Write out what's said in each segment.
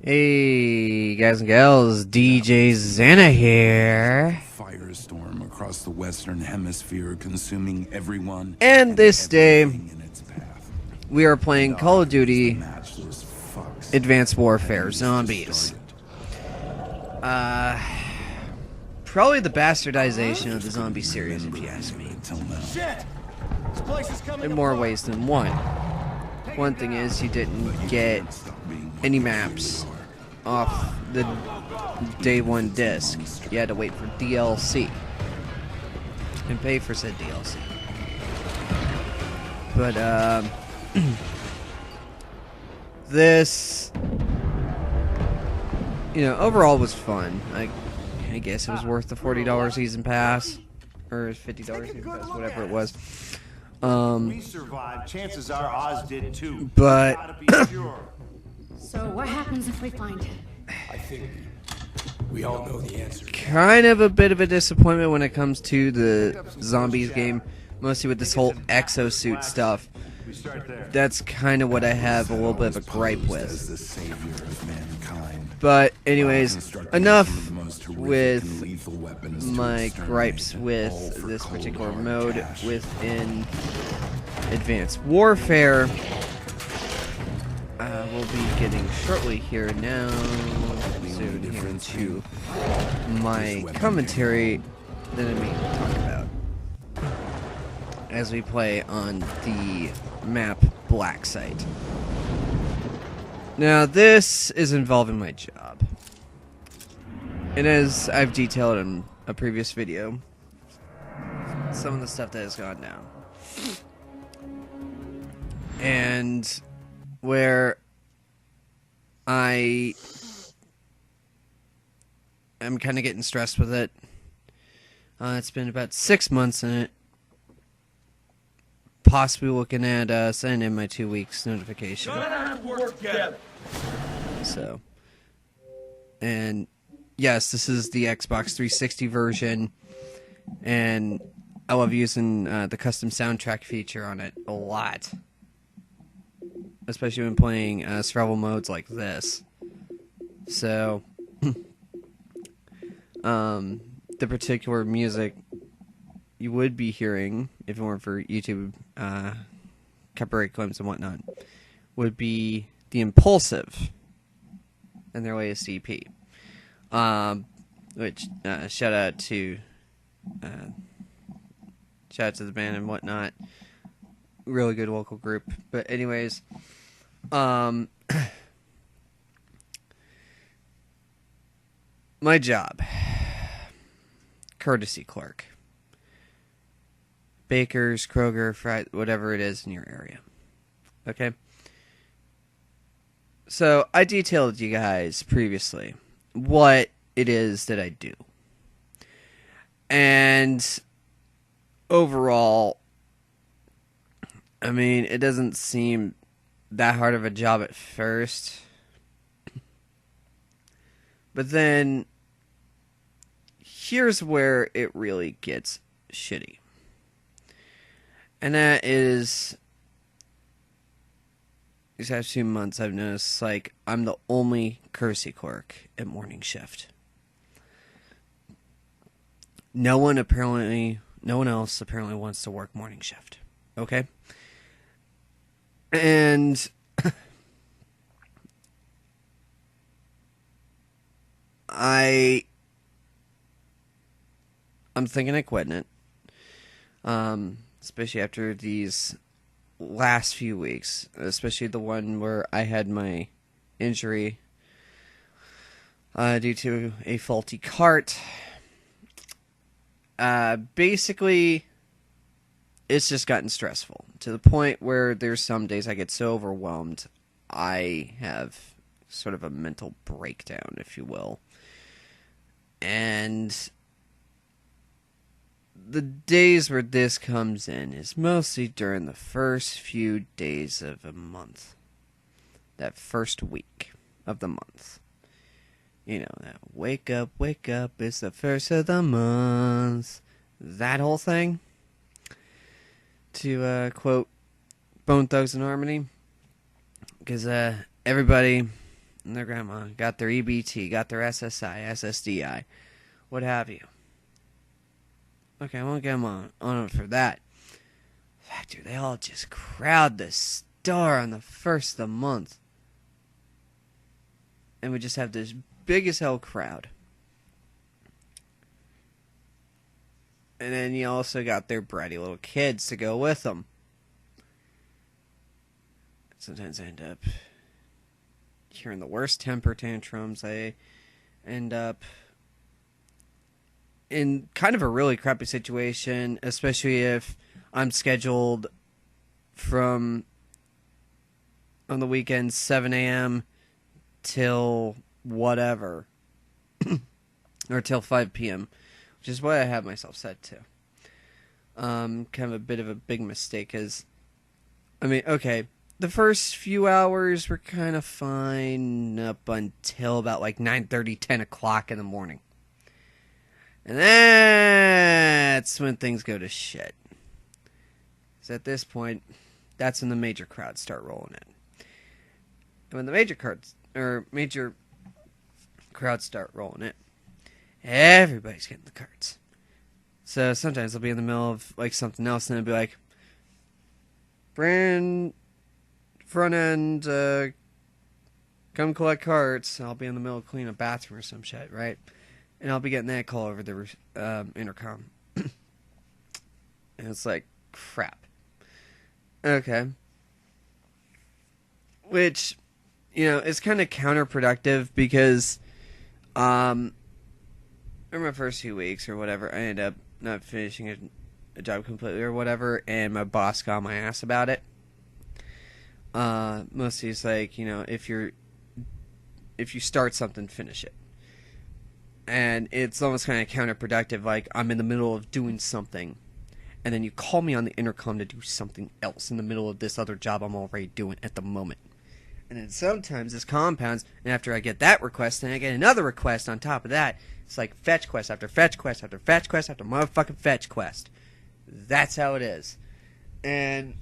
Hey, guys and gals, DJ X.A.N.A here. Firestorm across the Western Hemisphere, consuming everyone. And this day, in its path. we are playing Call of Duty Matchless fucks Advanced Warfare that Zombies. started. Probably the bastardization of the zombie series, if you ask me. Till now. Shit! This place is coming In more apart. ways than one. One thing is, you didn't get any maps off the day one disc. You had to wait for DLC and pay for said DLC. But this, overall was fun. I guess it was worth the $40 season pass, or $50 season pass, whatever it was. We survived. Chances are Oz did too. But Gotta be sure. So what happens if we find it? I think we all know the answer. kind of a bit of a disappointment when it comes to the zombies game, mostly with this whole exosuit stuff. We start there. That's kind of what I have a little bit of a gripe As with. the savior of mankind. But anyways, Constructing enough some of the most horrific and with lethal weapons to my exterminate, gripes all with for this cold, particular hard mode cash. within Advanced Warfare. We'll be getting shortly here now, soon here into my commentary that I mean to talk about as we play on the map Black Site. Now this is involving my job, and as I've detailed in a previous video, some of the stuff that has gone down, and where I am kind of getting stressed with it. It's been about 6 months in it. Possibly looking at sending in my 2 weeks notification. So, and yes, this is the Xbox 360 version, and I love using the custom soundtrack feature on it a lot. Especially when playing survival modes like this. So, the particular music you would be hearing, if it weren't for YouTube copyright claims and whatnot, would be The Impulsive and their latest EP. Which, shout out to the band and whatnot. Really good local group. But anyways, my job, courtesy clerk, Baker's, Kroger, whatever it is in your area. Okay? So, I detailed you guys previously what it is that I do. And overall, I mean, it doesn't seem that hard of a job at first. But then, here's where it really gets shitty. And that is, these past 2 months I've noticed, like, I'm the only courtesy clerk at morning shift. No one else apparently wants to work morning shift. Okay? And I'm thinking of quitting it. Especially after these last few weeks. Especially the one where I had my injury due to a faulty cart. Basically, it's just gotten stressful to the point where there's some days I get so overwhelmed I have sort of a mental breakdown, if you will. And the days where this comes in is mostly during the first few days of a month. That first week of the month. You know, that wake up, it's the first of the month. That whole thing. To quote Bone Thugs and Harmony. Because everybody and their grandma got their EBT, got their SSI, SSDI, what have you. Okay, I won't get them on for that. In fact, dude, they all just crowd the store on the first of the month. And we just have this big as hell crowd. And then you also got their bratty little kids to go with them. Sometimes I end up hearing the worst temper tantrums. I end up in kind of a really crappy situation, especially if I'm scheduled from on the weekends 7 a.m. till whatever, or till 5 p.m., which is what I have myself set to. Kind of a bit of a big mistake, because, I mean, okay, the first few hours were kind of fine up until about like 9:30, 10 o'clock in the morning. And that's when things go to shit. Because at this point, that's when the major crowds start rolling in. And when the major crowds start rolling in, everybody's getting the cards. So sometimes I'll be in the middle of like something else, and I'll be like, "Brand front end, come collect carts." And I'll be in the middle of cleaning a bathroom or some shit, right? And I'll be getting that call over the intercom. And it's like, crap. Okay. Which, is kind of counterproductive, because in my first few weeks or whatever, I ended up not finishing a job completely or whatever, and my boss got on my ass about it. Mostly it's like, if you start something, finish it. And it's almost kind of counterproductive, like I'm in the middle of doing something, and then you call me on the intercom to do something else in the middle of this other job I'm already doing at the moment. And then sometimes this compounds, and after I get that request, then I get another request on top of that. It's like fetch quest after fetch quest after fetch quest after motherfucking fetch quest. That's how it is. And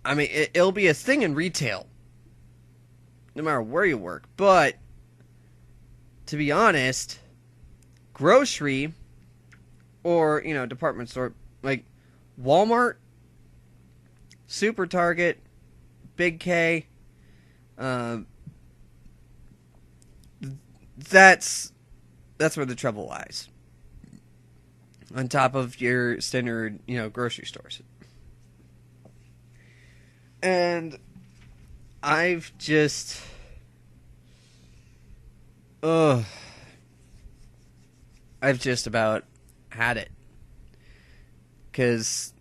I mean, it'll be a thing in retail, no matter where you work. But to be honest, grocery or, department store, like Walmart, Super Target, Big K, that's where the trouble lies. On top of your standard, grocery stores. And I've just, I've just about had it. Because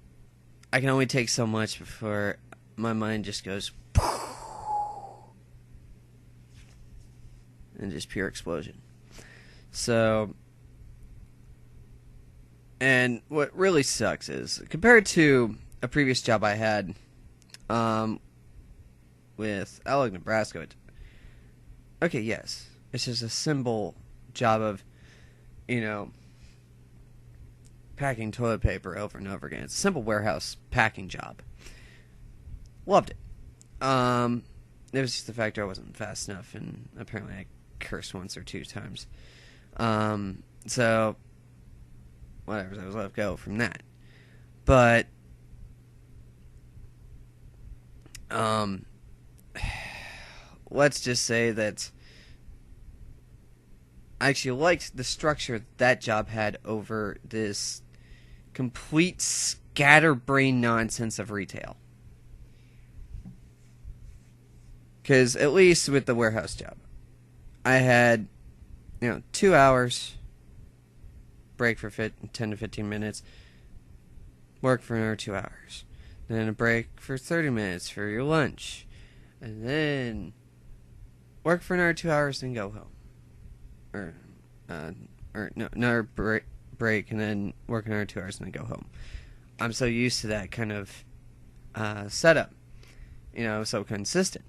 I can only take so much before my mind just goes and just pure explosion. So, and what really sucks is, compared to a previous job I had with Alec, Nebraska, okay, yes, it's just a simple job of, packing toilet paper over and over again. It's a simple warehouse packing job. Loved it. It was just the fact I wasn't fast enough, and apparently I cursed once or two times. So, whatever, I was let go from that. But, let's just say that I actually liked the structure that job had over this complete scatterbrain nonsense of retail. Because at least with the warehouse job, I had, 2 hours, break for 10 to 15 minutes, work for another 2 hours, then a break for 30 minutes for your lunch, and then work for another 2 hours, then go home. Or no, another break, and then work another 2 hours, and then go home. I'm so used to that kind of setup, so consistent.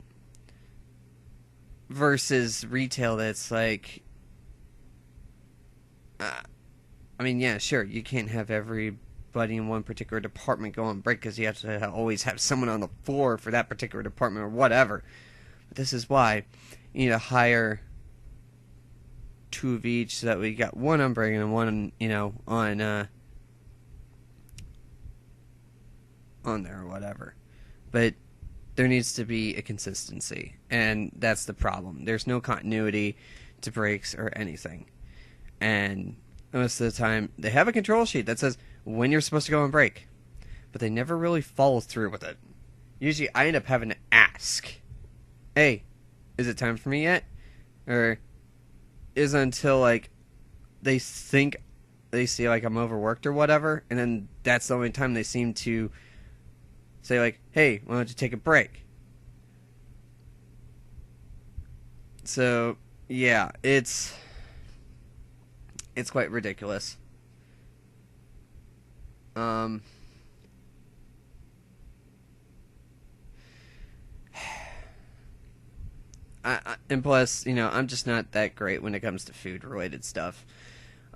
Versus retail, that's like, I mean, yeah, sure, you can't have every everybody in one particular department go on break because you have to always have someone on the floor for that particular department or whatever. But this is why you need to hire 2 of each so that we got one on break and one, on there or whatever. But there needs to be a consistency, and that's the problem. There's no continuity to breaks or anything. And most of the time, they have a control sheet that says when you're supposed to go on break, but they never really follow through with it. Usually, I end up having to ask, hey, is it time for me yet? Or is it until, like, they think they see, like, I'm overworked or whatever, and then that's the only time they seem to say, like, hey, why don't you take a break? So, yeah, it's quite ridiculous. And plus, I'm just not that great when it comes to food-related stuff.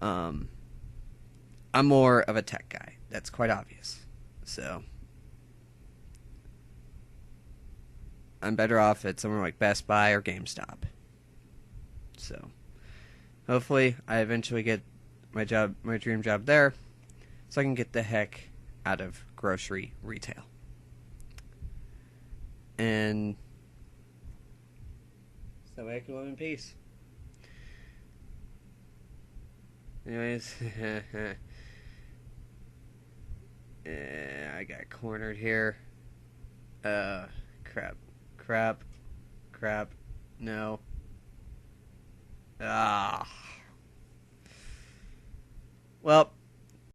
I'm more of a tech guy. That's quite obvious. So I'm better off at somewhere like Best Buy or GameStop. So hopefully I eventually get my dream job there, so I can get the heck out of grocery retail. And so I can live in peace. Anyways, I got cornered here. Crap. No. Well,